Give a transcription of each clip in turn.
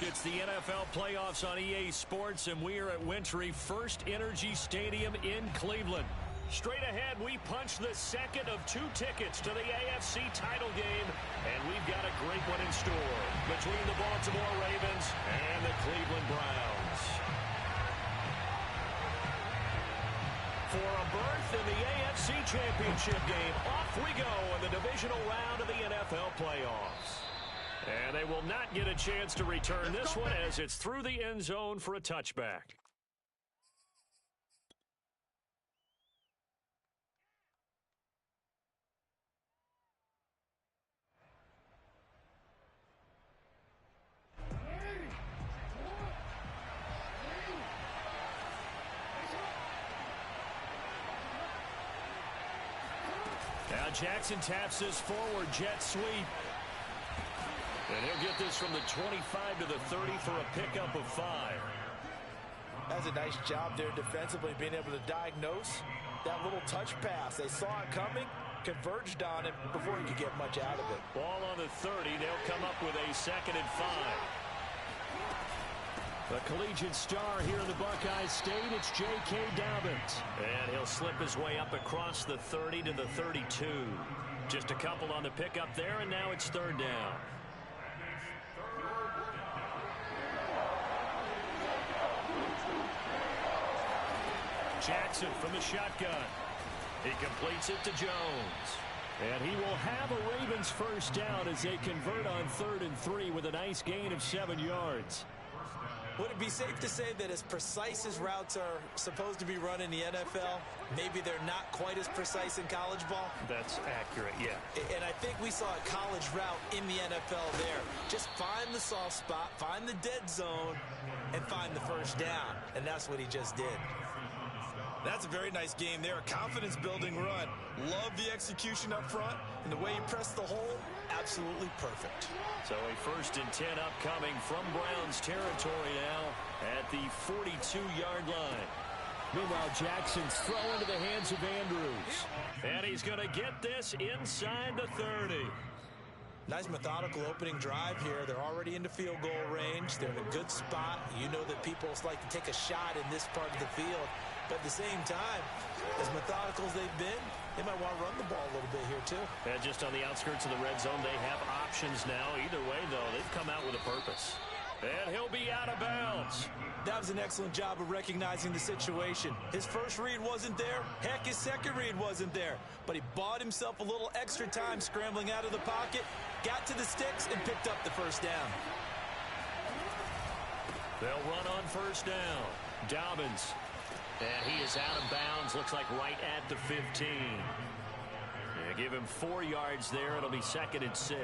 It's the NFL playoffs on EA Sports, and we are at Wintry First Energy Stadium in Cleveland. Straight ahead, we punch the second of 2 tickets to the AFC title game, and we've got a great one in store between the Baltimore Ravens and the Cleveland Browns. For a berth in the AFC Championship game, off we go in the divisional round of the NFL playoffs. And they will not get a chance to return this one as it's through the end zone for a touchback. Now Jackson taps this forward jet sweep. And he'll get this from the 25 to the 30 for a pickup of 5. That's a nice job there defensively, being able to diagnose that little touch pass. They saw it coming, converged on it before he could get much out of it. Ball on the 30. They'll come up with a 2nd and 5. The collegiate star here in the Buckeye State, it's J.K. Dobbins. And he'll slip his way up across the 30 to the 32. Just a couple on the pickup there, and now it's 3rd down. Jackson from the shotgun. He completes it to Jones. And he will have a Ravens first down as they convert on 3rd and 3 with a nice gain of 7 yards. Would it be safe to say that as precise as routes are supposed to be run in the NFL, maybe they're not quite as precise in college ball? That's accurate, yeah. And I think we saw a college route in the NFL there. Just find the soft spot, find the dead zone, and find the first down. And that's what he just did. That's a very nice game there. A confidence-building run. Love the execution up front, and the way he pressed the hole, absolutely perfect. So a 1st and 10 upcoming from Browns territory now at the 42-yard line. Meanwhile, Jackson's throw into the hands of Andrews. And he's going to get this inside the 30. Nice methodical opening drive here. They're already into field goal range. They're in a good spot. You know that people like to take a shot in this part of the field. But at the same time, as methodical as they've been, they might want to run the ball a little bit here too. And just on the outskirts of the red zone, they have options now. Either way, though, they've come out with a purpose. And he'll be out of bounds. That was an excellent job of recognizing the situation. His first read wasn't there. Heck, his second read wasn't there. But he bought himself a little extra time scrambling out of the pocket, got to the sticks, and picked up the first down. They'll run on first down. Dobbins. And he is out of bounds, looks like right at the 15. Yeah, give him 4 yards there. It'll be 2nd and 6.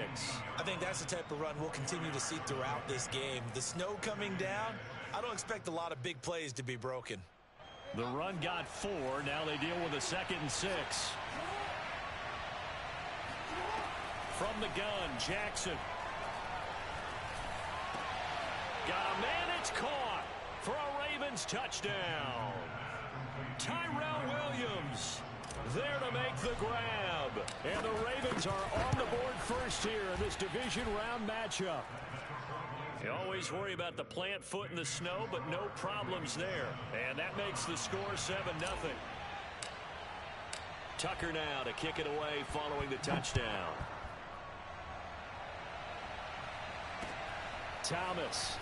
I think that's the type of run we'll continue to see throughout this game. The snow coming down, I don't expect a lot of big plays to be broken. The run got 4. Now they deal with a 2nd and 6. From the gun, Jackson. Got a man, it's caught for a Ravens touchdown. Tyrell Williams there to make the grab. And the Ravens are on the board first here in this division round matchup. You always worry about the plant foot in the snow, but no problems there. And that makes the score 7-0. Tucker now to kick it away following the touchdown. Thomas.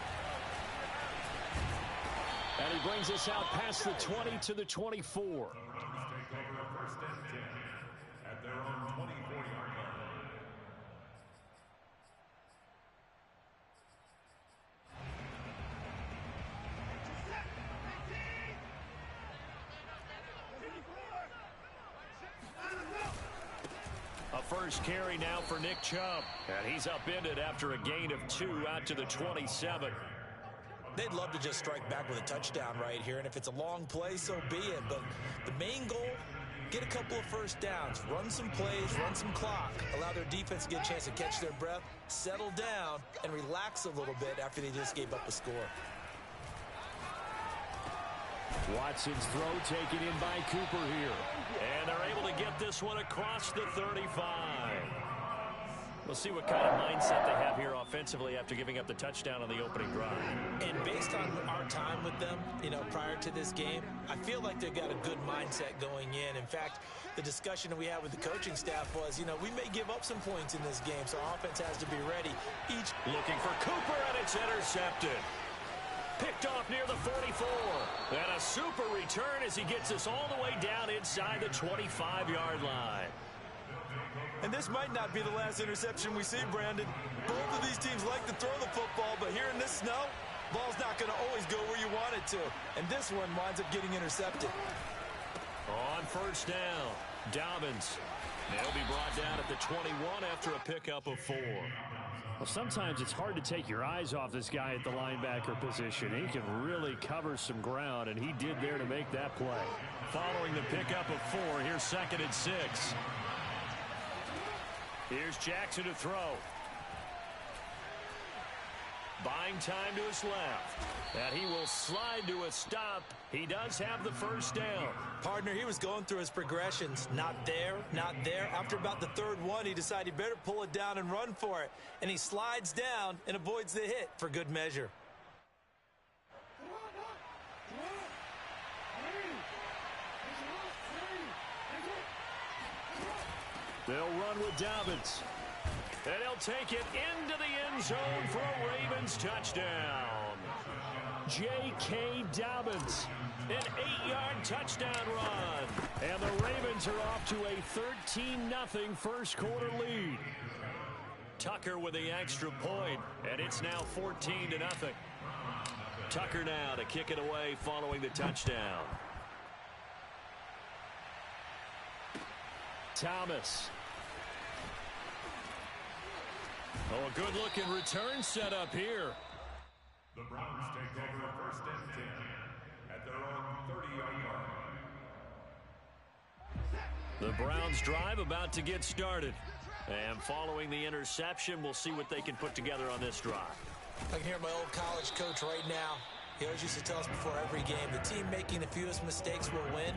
And he brings us out past the 20 to the 24. At their own 24-yard line. A first carry now for Nick Chubb. And he's upended after a gain of 2 out to the 27. They'd love to just strike back with a touchdown right here, and if it's a long play, so be it. But the main goal, get a couple of first downs, run some plays, run some clock, allow their defense to get a chance to catch their breath, settle down, and relax a little bit after they just gave up the score. Watson's throw taken in by Cooper here. And they're able to get this one across the 35. We'll see what kind of mindset they have here offensively after giving up the touchdown on the opening drive. And based on our time with them, prior to this game, I feel like they've got a good mindset going in. In fact, the discussion that we had with the coaching staff was, we may give up some points in this game, so our offense has to be ready. Looking for Cooper, and it's intercepted. Picked off near the 44. And a super return as he gets us all the way down inside the 25-yard line. And this might not be the last interception we see, Brandon. Both of these teams like to throw the football, but here in this snow, ball's not going to always go where you want it to. And this one winds up getting intercepted. On first down, Dobbins. He'll be brought down at the 21 after a pickup of 4. Well, sometimes it's hard to take your eyes off this guy at the linebacker position. He can really cover some ground, and he did there to make that play. Following the pickup of 4, here's 2nd and 6. Here's Jackson to throw. Buying time to his left. And he will slide to a stop. He does have the first down. Partner, he was going through his progressions. Not there, not there. After about the 3rd one, he decided he better pull it down and run for it. And he slides down and avoids the hit for good measure. They'll run with Dobbins. And he'll take it into the end zone for a Ravens touchdown. J.K. Dobbins, an 8-yard touchdown run. And the Ravens are off to a 13-0 first quarter lead. Tucker with the extra point, and it's now 14-0. Tucker now to kick it away following the touchdown. Thomas. Oh, a good-looking return set up here. The Browns take over 1st and 10 at their own 30-yard line. The Browns drive about to get started. And following the interception, we'll see what they can put together on this drive. I can hear my old college coach right now. He always used to tell us before every game, the team making the fewest mistakes will win.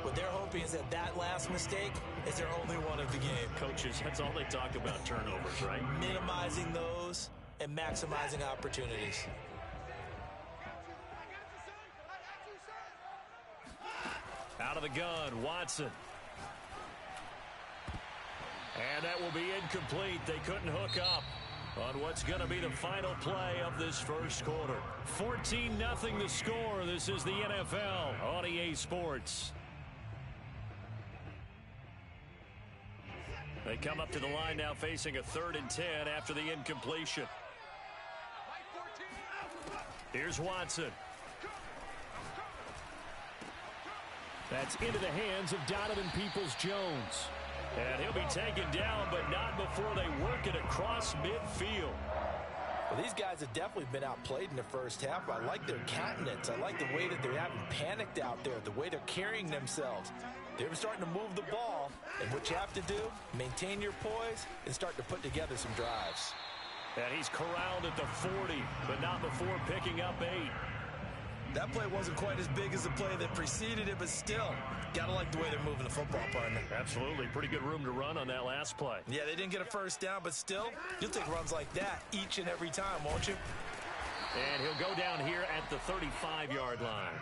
What they're hoping is that last mistake is their only one of the game. Coaches, that's all they talk about, turnovers, right? Minimizing those and maximizing opportunities. Out of the gun, Watson. And that will be incomplete. They couldn't hook up on what's going to be the final play of this first quarter. 14-0 the score. This is the NFL on EA Sports. They come up to the line now facing a 3rd and 10 after the incompletion. Here's Watson. That's into the hands of Donovan Peoples-Jones. And he'll be taken down, but not before they work it across midfield. Well, these guys have definitely been outplayed in the first half. I like their countenance. I like the way that they haven't panicked out there, the way they're carrying themselves. They're starting to move the ball, and what you have to do, maintain your poise and start to put together some drives. And he's corralled at the 40, but not before picking up 8. That play wasn't quite as big as the play that preceded it, but still, gotta like the way they're moving the football, partner. Absolutely. Pretty good room to run on that last play. Yeah, they didn't get a first down, but still, you'll take runs like that each and every time, won't you? And he'll go down here at the 35-yard line.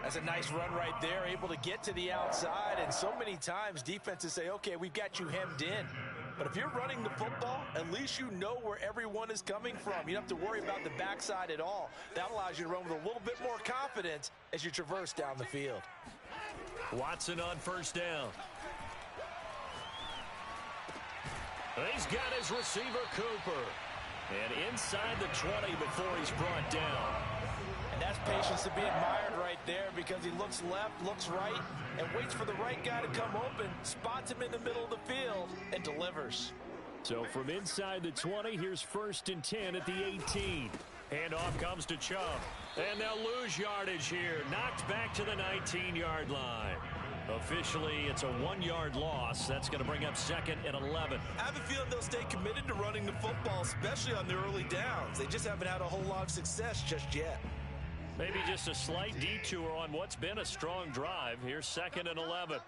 That's a nice run right there, able to get to the outside, and so many times defenses say, okay, we've got you hemmed in. But if you're running the football, at least you know where everyone is coming from. You don't have to worry about the backside at all. That allows you to run with a little bit more confidence as you traverse down the field. Watson on first down. He's got his receiver, Cooper. And inside the 20 before he's brought down. And that's patience to be admired right there, because he looks left, looks right, and waits for the right guy to come open, spots him in the middle of the field, and delivers. So from inside the 20, here's 1st and 10 at the 18. Handoff comes to Chubb. And they'll lose yardage here. Knocked back to the 19-yard line. Officially, it's a 1-yard loss. That's going to bring up 2nd and 11. I have a feeling they'll stay committed to running the football, especially on the early downs. They just haven't had a whole lot of success just yet. Maybe just a slight detour on what's been a strong drive. Here's 2nd and 11.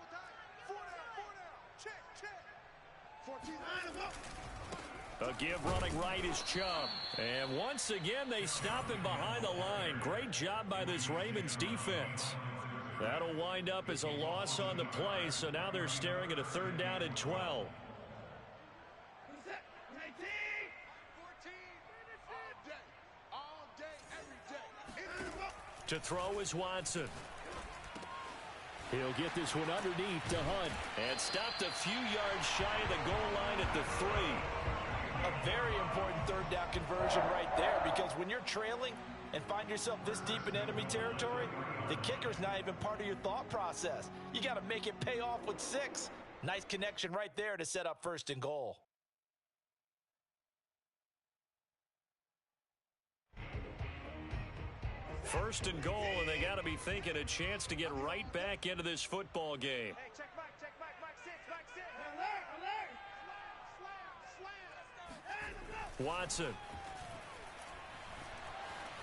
A give running right is Chubb. And once again, they stop him behind the line. Great job by this Ravens defense. That'll wind up as a loss on the play, so now they're staring at a 3rd down and 12. To throw is Watson. He'll get this one underneath to Hunt. And stopped a few yards shy of the goal line at the 3. A very important 3rd down conversion right there, because when you're trailing and find yourself this deep in enemy territory, the kicker's not even part of your thought process. You got to make it pay off with 6. Nice connection right there to set up 1st and goal. First and goal, and they got to be thinking a chance to get right back into this football game. Hey, check Mike, sit. Slam. Watson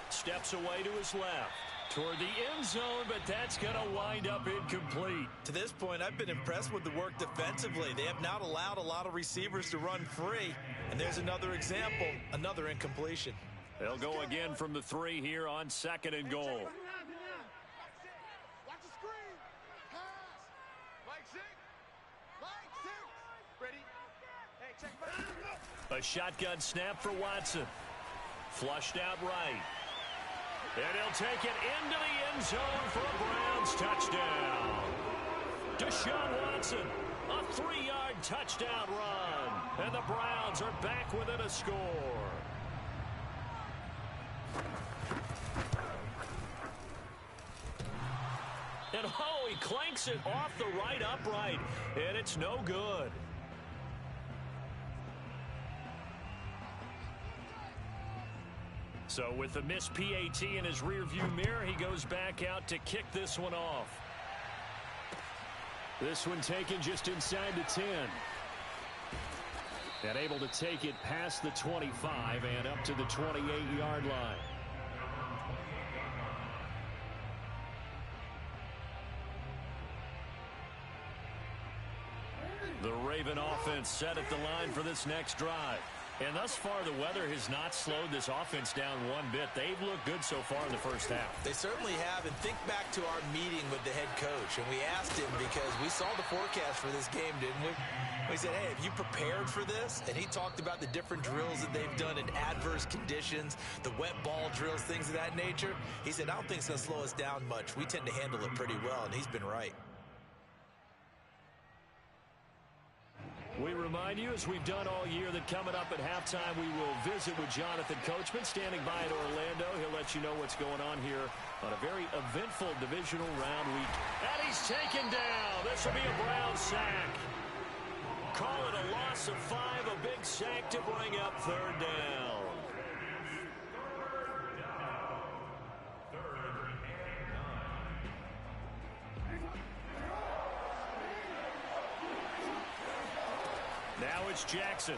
steps away to his left toward the end zone, but that's going to wind up incomplete. To this point, I've been impressed with the work defensively. They have not allowed a lot of receivers to run free, and there's another example, another incompletion. They'll go again from the 3 here on 2nd and goal. Watch the screen. Pass. Mike 6. Ready? Hey, check Mike. A shotgun snap for Watson. Flushed out right. And he'll take it into the end zone for a Browns touchdown. Deshaun Watson, a 3-yard touchdown run. And the Browns are back within a score. And oh, he clanks it off the right upright, and it's no good. So with the missed PAT in his rearview mirror, he goes back out to kick this one off. This one taken just inside the 10. And able to take it past the 25 and up to the 28-yard line. The Raven offense set at the line for this next drive. And thus far, the weather has not slowed this offense down one bit. They've looked good so far in the first half. They certainly have. And think back to our meeting with the head coach. And we asked him, because we saw the forecast for this game, didn't we? We said, hey, have you prepared for this? And he talked about the different drills that they've done in adverse conditions, the wet ball drills, things of that nature. He said, I don't think it's going to slow us down much. We tend to handle it pretty well, and he's been right. We remind you, as we've done all year, that coming up at halftime, we will visit with Jonathan Coachman standing by in Orlando. He'll let you know what's going on here on a very eventful divisional round week. And he's taken down. This will be a Brown sack. Call it a loss of 5, a big sack to bring up 3rd down. Now it's Jackson.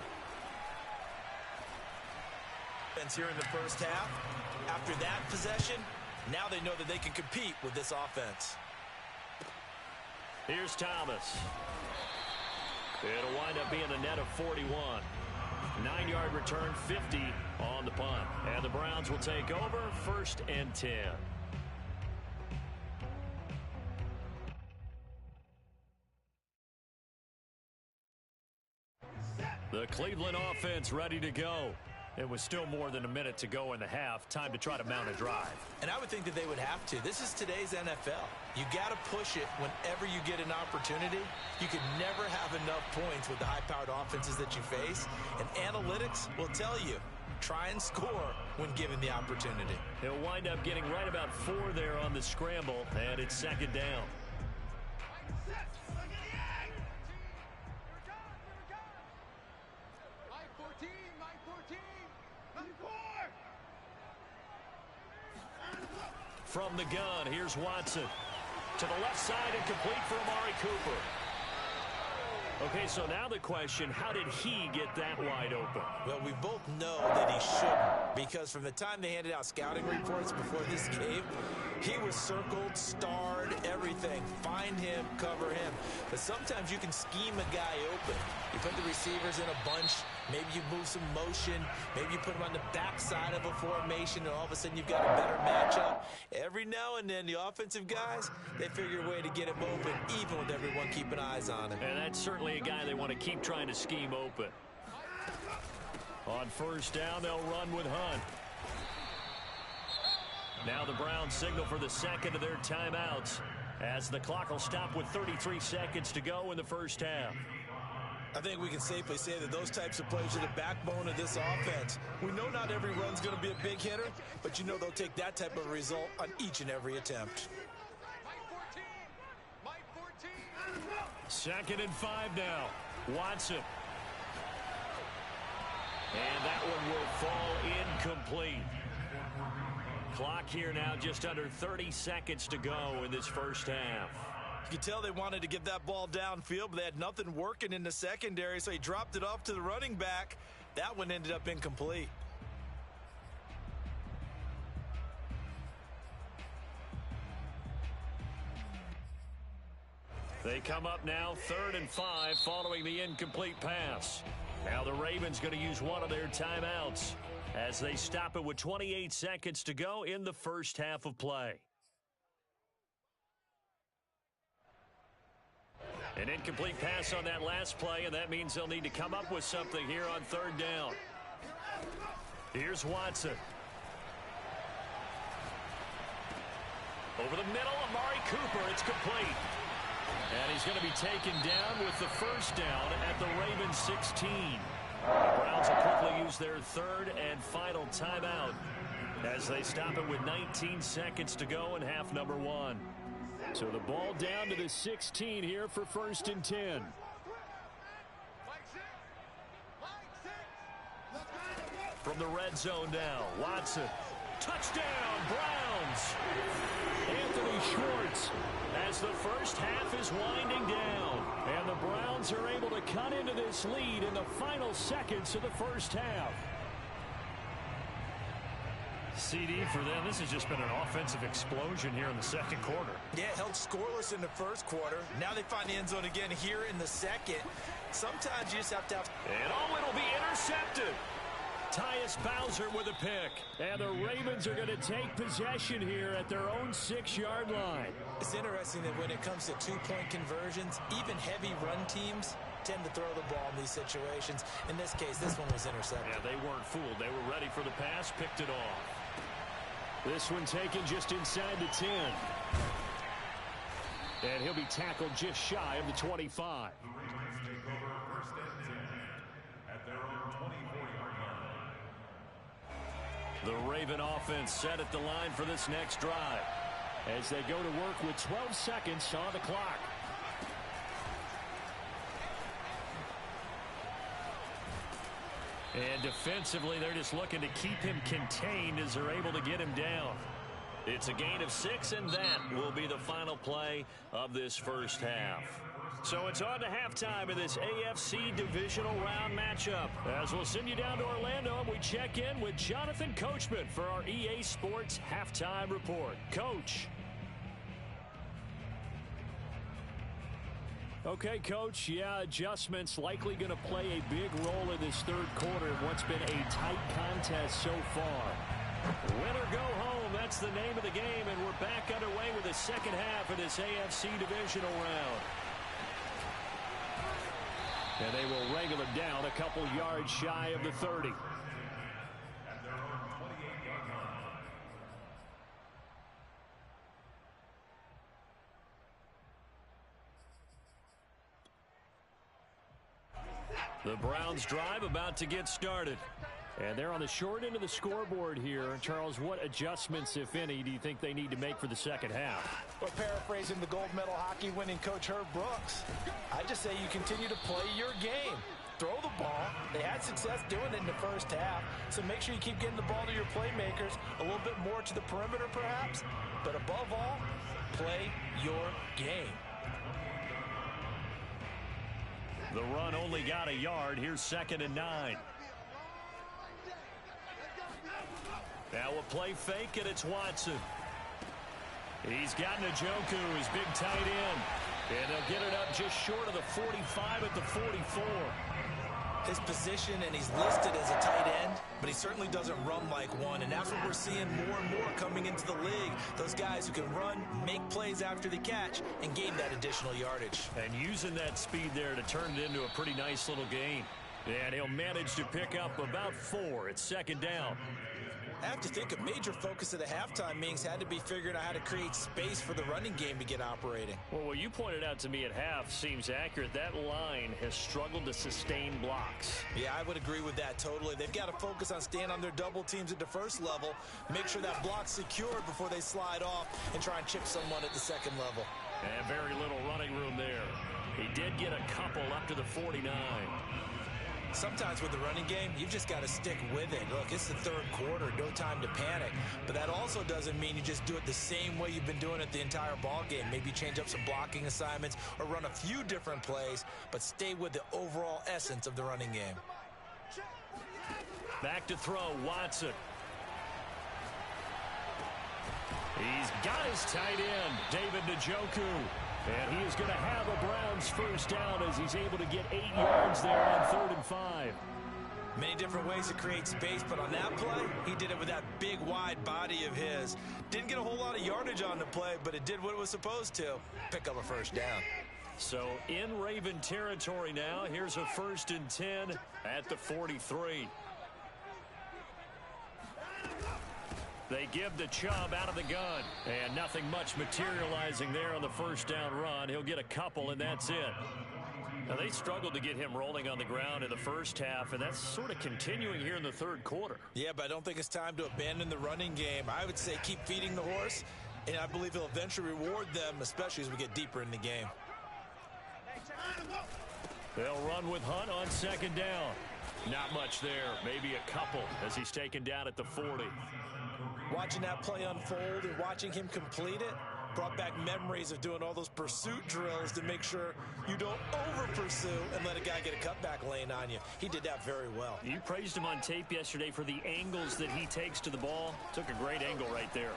Here in the first half. After that possession, now they know that they can compete with this offense. Here's Thomas. It'll wind up being a net of 41. 9-yard return, 50 on the punt. And the Browns will take over 1st and 10. The Cleveland offense ready to go. It was still more than a minute to go in the half. Time to try to mount a drive. And I would think that they would have to. This is today's NFL. You got to push it whenever you get an opportunity. You can never have enough points with the high-powered offenses that you face. And analytics will tell you, try and score when given the opportunity. He'll wind up getting right about 4 there on the scramble, and it's 2nd down. From the gun, here's Watson. To the left side and complete for Amari Cooper. Okay, so now the question, how did he get that wide open? Well, we both know that he shouldn't, because from the time they handed out scouting reports before this game, he was circled, starred, everything. Find him, cover him. But sometimes you can scheme a guy open. You put the receivers in a bunch, maybe you move some motion, maybe you put them on the backside of a formation, and all of a sudden you've got a better matchup. Every now and then, the offensive guys, they figure a way to get him open, even with everyone keeping eyes on him. And that's certainly a guy they want to keep trying to scheme open. On first down, they'll run with Hunt. Now the Browns signal for the second of their timeouts as the clock will stop with 33 seconds to go in the first half. I think we can safely say that those types of plays are the backbone of this offense. We know not every run's going to be a big hitter, but you know they'll take that type of result on each and every attempt. Second and 5 now. Watson. And that one will fall incomplete. Clock here now, just under 30 seconds to go in this first half. You could tell they wanted to get that ball downfield, but they had nothing working in the secondary, so he dropped it off to the running back. That one ended up incomplete. They come up now, 3rd and 5, following the incomplete pass. Now the Ravens going to use one of their timeouts as they stop it with 28 seconds to go in the first half of play. An incomplete pass on that last play, and that means they'll need to come up with something here on 3rd down. Here's Watson. Over the middle, Amari Cooper. It's complete. And he's going to be taken down with the first down at the Ravens 16. The Browns will quickly use their 3rd and final timeout as they stop it with 19 seconds to go in half number 1. So the ball down to the 16 here for 1st and 10. From the red zone now, Watson. Touchdown, Browns! Anthony Schwartz as the first half is winding down. And the Browns are able to cut into this lead in the final seconds of the first half. CD for them, this has just been an offensive explosion here in the second quarter. Yeah, held scoreless in the first quarter. Now they find the end zone again here in the second. Sometimes you just have to have... And oh, it'll be intercepted. Tyus Bowser with a pick. And the Ravens are going to take possession here at their own 6-yard line. It's interesting that when it comes to two-point conversions, even heavy run teams tend to throw the ball in these situations. In this case, this one was intercepted. Yeah, they weren't fooled. They were ready for the pass, picked it off. This one taken just inside the 10. And he'll be tackled just shy of the 25. The Raven offense set at the line for this next drive as they go to work with 12 seconds on the clock. And defensively, they're just looking to keep him contained as they're able to get him down. It's a gain of 6, and that will be the final play of this first half. So it's on to halftime in this AFC divisional round matchup. As we'll send you down to Orlando, and we check in with Jonathan Coachman for our EA Sports Halftime Report. Coach. Okay, Coach, yeah, adjustments likely going to play a big role in this third quarter in what's been a tight contest so far. Win or go home, that's the name of the game, and we're back underway with the second half of this AFC divisional round. And they will wrangle it down a couple yards shy of the 30. The Browns drive about to get started. And they're on the short end of the scoreboard here. Charles, what adjustments, if any, do you think they need to make for the second half? Well, paraphrasing the gold medal hockey winning coach Herb Brooks, I just say you continue to play your game. Throw the ball. They had success doing it in the first half, so make sure you keep getting the ball to your playmakers, a little bit more to the perimeter perhaps, but above all, play your game. The run only got a yard. Here's 2nd and 9. Now a play fake, and it's Watson. He's got Njoku, his big tight end. And they'll get it up just short of the 45 at the 44. His position, and he's listed as a tight end, but he certainly doesn't run like one, and that's what we're seeing more and more coming into the league. Those guys who can run, make plays after the catch, and gain that additional yardage. And using that speed there to turn it into a pretty nice little gain. And he'll manage to pick up about 4. It's 2nd down. I have to think a major focus of the halftime meetings had to be figuring out how to create space for the running game to get operating. Well, what you pointed out to me at half seems accurate. That line has struggled to sustain blocks. Yeah, I would agree with that totally. They've got to focus on staying on their double teams at the first level, make sure that block's secured before they slide off and try and chip someone at the second level. And very little running room there. He did get a couple up to the 49. Sometimes with the running game, you've just got to stick with it. Look, it's the third quarter, no time to panic. But that also doesn't mean you just do it the same way you've been doing it the entire ball game. Maybe change up some blocking assignments or run a few different plays, but stay with the overall essence of the running game. Back to throw, Watson. He's got his tight end, David Njoku. And he is going to have a Browns first down as he's able to get 8 yards there on 3rd and 5. Many different ways to create space, but on that play, he did it with that big, wide body of his. Didn't get a whole lot of yardage on the play, but it did what it was supposed to. Pick up a first down. So in Raven territory now, here's a 1st and 10 at the 43. They give the Chubb out of the gun. And nothing much materializing there on the first down run. He'll get a couple, and that's it. Now, they struggled to get him rolling on the ground in the first half, and that's sort of continuing here in the third quarter. Yeah, but I don't think it's time to abandon the running game. I would say keep feeding the horse, and I believe he'll eventually reward them, especially as we get deeper in the game. They'll run with Hunt on 2nd down. Not much there, maybe a couple as he's taken down at the 40. Watching that play unfold and watching him complete it brought back memories of doing all those pursuit drills to make sure you don't over-pursue and let a guy get a cutback lane on you. He did that very well. You praised him on tape yesterday for the angles that he takes to the ball. Took a great angle right there.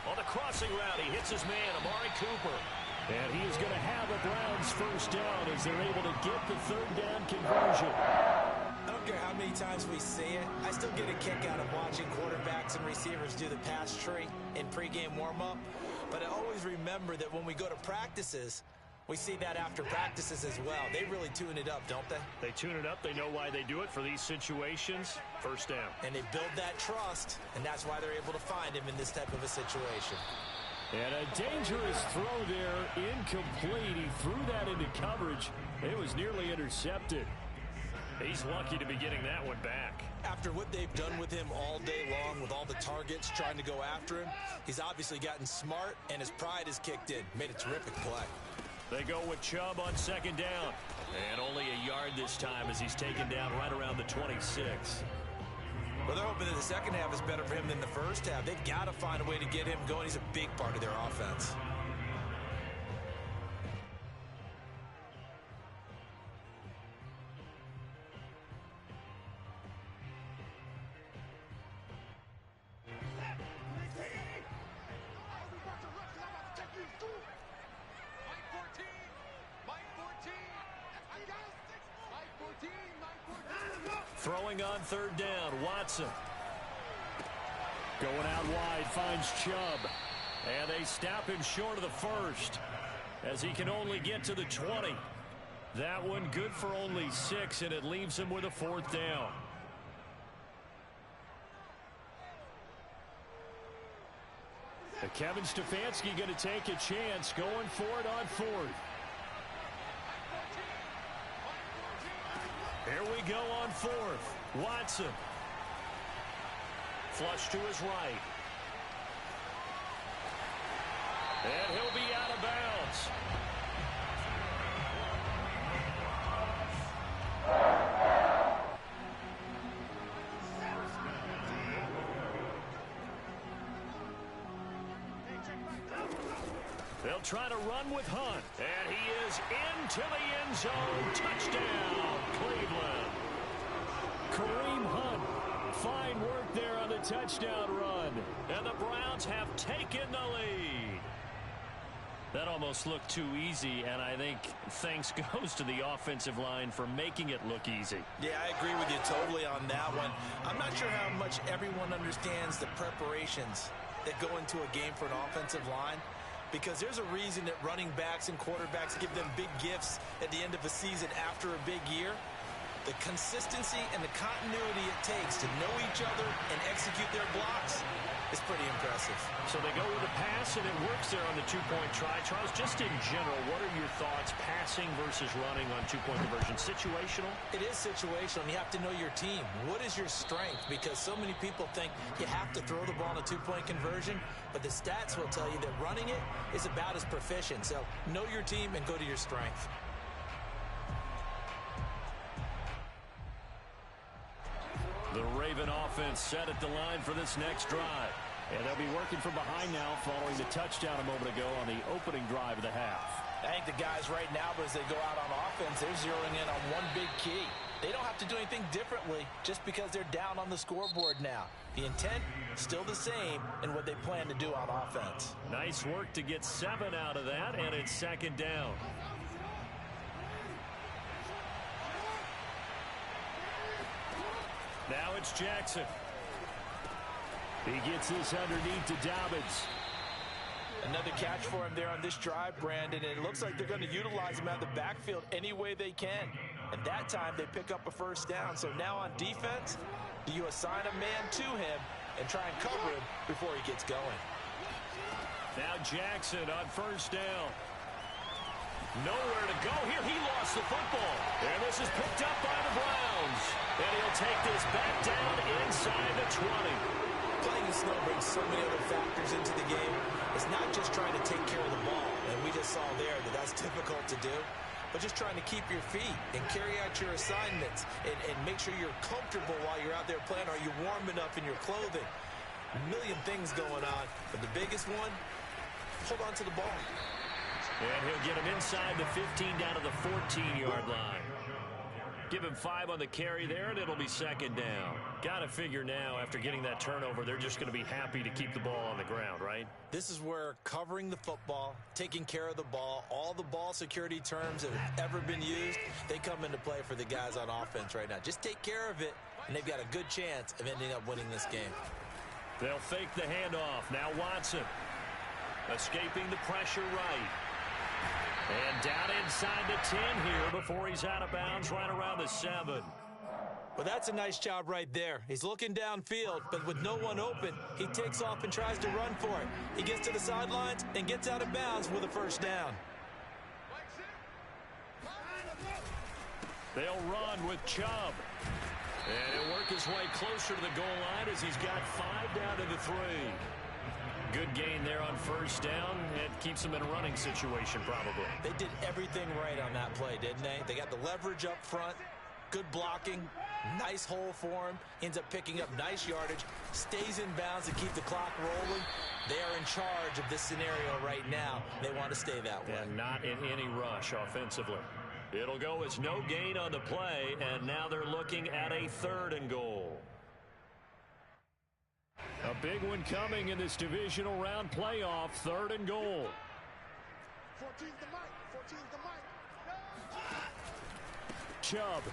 On the crossing route, he hits his man, Amari Cooper. And he is going to have a Browns first down as they're able to get the 3rd down conversion. I don't care how many times we see it. I still get a kick out of watching quarterbacks and receivers do the pass tree in pregame warm-up. But I always remember that when we go to practices, we see that after practices as well. They really tune it up, don't they? They tune it up. They know why they do it for these situations. First down. And they build that trust, and that's why they're able to find him in this type of a situation. And a dangerous throw there, incomplete. He threw that into coverage. It was nearly intercepted. He's lucky to be getting that one back. After what they've done with him all day long, with all the targets trying to go after him, he's obviously gotten smart, and his pride has kicked in. Made a terrific play. They go with Chubb on 2nd down. And only a yard this time as he's taken down right around the 26. Well, they're hoping that the second half is better for him than the first half. They've got to find a way to get him going. He's a big part of their offense. Throwing on 3rd down, Watson. Going out wide, finds Chubb. And they stop him short of the first as he can only get to the 20. That one good for only 6, and it leaves him with a 4th down. Kevin Stefanski going to take a chance, going for it on 4th. Here we go on 4th. Watson. Flush to his right. And he'll be out of bounds. They'll try to run with Hunt. And he is into the end zone. Touchdown, Cleveland. Kareem Hunt, fine work there on the touchdown run. And the Browns have taken the lead. That almost looked too easy, and I think thanks goes to the offensive line for making it look easy. Yeah, I agree with you totally on that one. I'm not sure how much everyone understands the preparations that go into a game for an offensive line, because there's a reason that running backs and quarterbacks give them big gifts at the end of a season after a big year. The consistency and the continuity it takes to know each other and execute their blocks is pretty impressive. So they go with a pass, and it works there on the two-point try. Charles, just in general, what are your thoughts passing versus running on two-point conversion? Situational? It is situational, and you have to know your team. What is your strength? Because so many people think you have to throw the ball in a two-point conversion, but the stats will tell you that running it is about as proficient. So know your team and go to your strength. The Raven offense set at the line for this next drive. And they'll be working from behind now following the touchdown a moment ago on the opening drive of the half. I think the guys right now, as they go out on offense, they're zeroing in on one big key. They don't have to do anything differently just because they're down on the scoreboard now. The intent, still the same in what they plan to do on offense. Nice work to get 7 out of that, and it's second down. Now it's Jackson. He gets this underneath to Dobbins. Another catch for him there on this drive, Brandon. And it looks like they're going to utilize him out of the backfield any way they can. And that time they pick up a first down. So now on defense, do you assign a man to him and try and cover him before he gets going? Now Jackson on first down. Nowhere to go here. He lost the football. And this is picked up by the Browns. And he'll take this back down inside the 20. Playing in snow brings so many other factors into the game. It's not just trying to take care of the ball. And we just saw there that that's difficult to do. But just trying to keep your feet and carry out your assignments and make sure you're comfortable while you're out there playing. Are you warm enough in your clothing? A million things going on. But the biggest one, hold on to the ball. And he'll get him inside the 15 down to the 14-yard line. Give him 5 on the carry there, and it'll be second down. Got to figure now, after getting that turnover, they're just going to be happy to keep the ball on the ground, right? This is where covering the football, taking care of the ball, all the ball security terms that have ever been used, they come into play for the guys on offense right now. Just take care of it, and they've got a good chance of ending up winning this game. They'll fake the handoff. Now Watson escaping the pressure right. And down inside the 10 here before he's out of bounds right around the 7. Well, that's a nice job right there. He's looking downfield, but with no one open, he takes off and tries to run for it. He gets to the sidelines and gets out of bounds with a first down. They'll run with Chubb. And he'll work his way closer to the goal line as he's got 5 down to the 3. Good gain there on first down. It keeps them in a running situation, probably. They did everything right on that play, didn't they? They got the leverage up front, good blocking, nice hole for him, ends up picking up nice yardage, stays in bounds to keep the clock rolling. They are in charge of this scenario right now. They want to stay that way. And not in any rush offensively. It'll go as no gain on the play, and now they're looking at a 3rd and goal. A big one coming in this divisional round playoff, 3rd and goal. 14's the mic. 14's the mic. Chubb.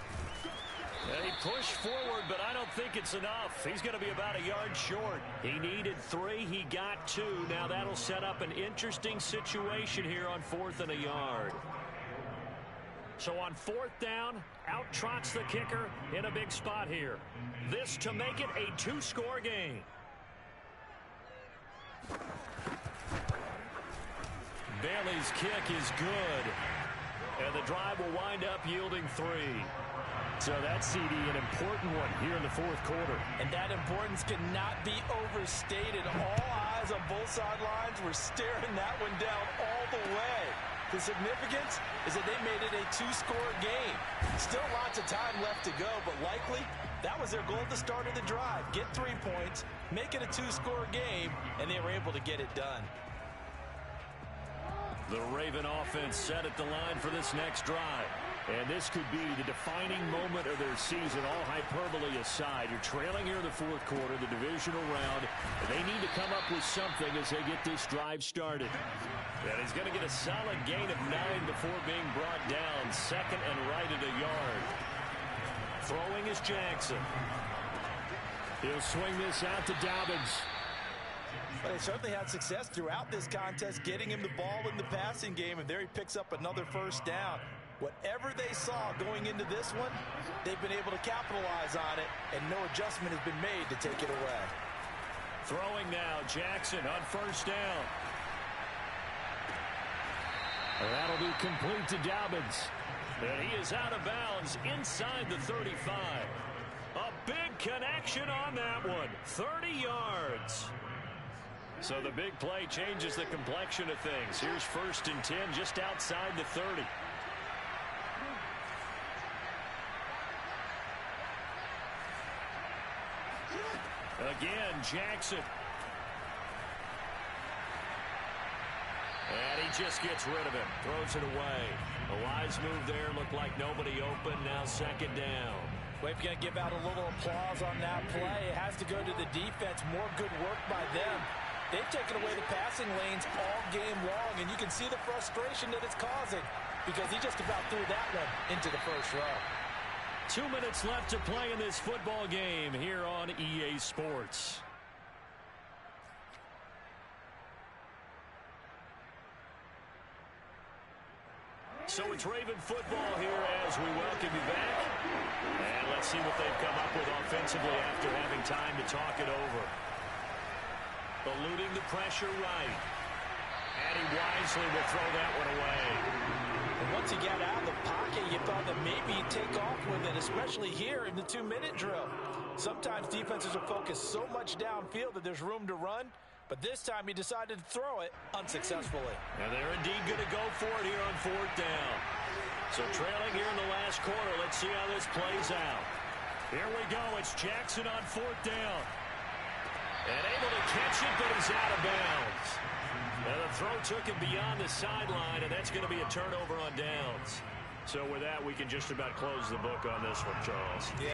And he pushed forward, but I don't think it's enough. He's going to be about a yard short. He needed 3. He got 2. Now that'll set up an interesting situation here on 4th and a yard. So on 4th down, out trots the kicker in a big spot here. This to make it a 2-score game. Bailey's kick is good. And the drive will wind up yielding 3. So that's, CD, an important one here in the 4th quarter. And that importance cannot be overstated. All eyes on both sidelines were staring that one down all the way. The significance is that they made it a 2-score game. Still lots of time left to go, but likely that was their goal at the start of the drive. Get 3 points, make it a 2-score game, and they were able to get it done. The Raven offense set at the line for this next drive. And this could be the defining moment of their season, all hyperbole aside. You're trailing here in the fourth quarter, the divisional round. They need to come up with something as they get this drive started. And he's going to get a solid gain of 9 before being brought down. Second and right at a yard. Throwing is Jackson. He'll swing this out to Dobbins. But they certainly had success throughout this contest, getting him the ball in the passing game, and there he picks up another first down. Whatever they saw going into this one, they've been able to capitalize on it, and no adjustment has been made to take it away. Throwing now, Jackson on first down. That'll be complete to Dobbins. And he is out of bounds inside the 35. A big connection on that one. 30 yards. So the big play changes the complexion of things. Here's 1st and 10 just outside the 30. Again, Jackson. And he just gets rid of him. Throws it away. A wise move there. Looked like nobody open. Now 2nd down. Well, if you're going to give out a little applause on that play, it has to go to the defense. More good work by them. They've taken away the passing lanes all game long, and you can see the frustration that it's causing because he just about threw that one into the first row. 2 minutes left to play in this football game here on EA Sports. So it's Raven football here as we welcome you back. And let's see what they've come up with offensively after having time to talk it over. Eluding the pressure right. And he wisely will throw that one away. And once he got out of the pocket, you thought that maybe he'd take off with it, especially here in the 2-minute drill. Sometimes defenses are focused so much downfield that there's room to run. But this time he decided to throw it unsuccessfully. And they're indeed going to go for it here on 4th down. So trailing here in the last quarter. Let's see how this plays out. Here we go. It's Jackson on 4th down. And able to catch it, but he's out of bounds. And the throw took him beyond the sideline, and that's going to be a turnover on downs. So with that, we can just about close the book on this one, Charles.